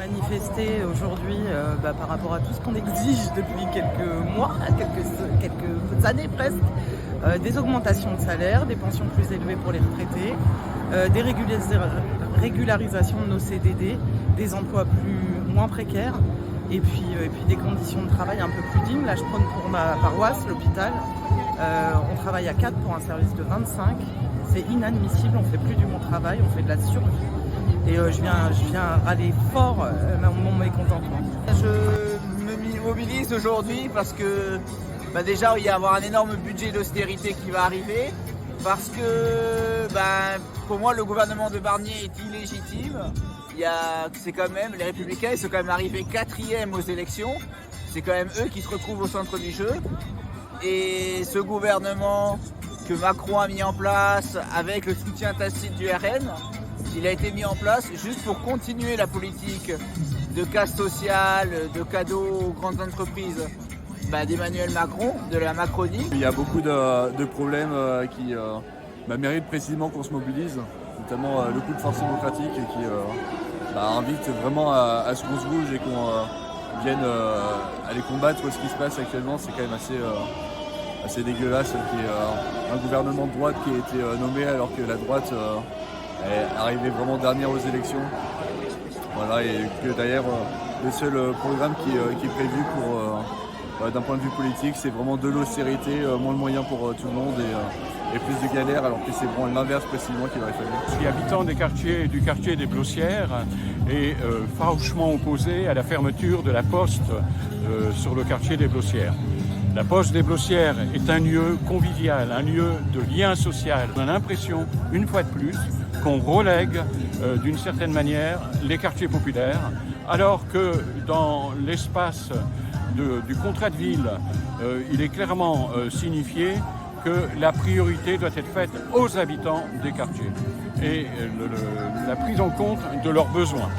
Manifester aujourd'hui par rapport à tout ce qu'on exige depuis quelques mois, quelques années presque, des augmentations de salaire, des pensions plus élevées pour les retraités, des régularisations de nos CDD, des emplois moins précaires et puis des conditions de travail un peu plus dignes. Là je prône pour ma paroisse, l'hôpital, on travaille à 4 pour un service de 25, c'est inadmissible, on fait plus du bon travail, on fait de la survie. Et je viens râler fort mon mécontentement. Je me mobilise aujourd'hui parce que déjà il va y avoir un énorme budget d'austérité qui va arriver, parce que pour moi le gouvernement de Barnier est illégitime. C'est quand même, les Républicains ils sont quand même arrivés 4e aux élections, c'est quand même eux qui se retrouvent au centre du jeu. Et ce gouvernement que Macron a mis en place avec le soutien tacite du RN, il a été mis en place juste pour continuer la politique de casse sociale, de cadeaux aux grandes entreprises d'Emmanuel Macron, de la Macronie. Il y a beaucoup de problèmes qui méritent précisément qu'on se mobilise, notamment le coup de force démocratique qui invite vraiment à ce qu'on se bouge et qu'on vienne aller combattre ce qui se passe actuellement. C'est quand même assez dégueulasse qu'il y ait un gouvernement de droite qui a été nommé alors que la droite est arrivée vraiment dernière aux élections. Voilà, et que d'ailleurs le seul programme qui est prévu d'un point de vue politique, c'est vraiment de l'austérité, moins de moyens pour tout le monde et plus de galères, alors que c'est vraiment l'inverse précisément qu'il aurait fallu. Je suis habitant du quartier des Blossières et farouchement opposé à la fermeture de la poste sur le quartier des Blossières. La poste des Blossières est un lieu convivial, un lieu de lien social. On a l'impression, une fois de plus, qu'on relègue d'une certaine manière les quartiers populaires, alors que dans l'espace du contrat de ville, il est clairement signifié que la priorité doit être faite aux habitants des quartiers et la prise en compte de leurs besoins.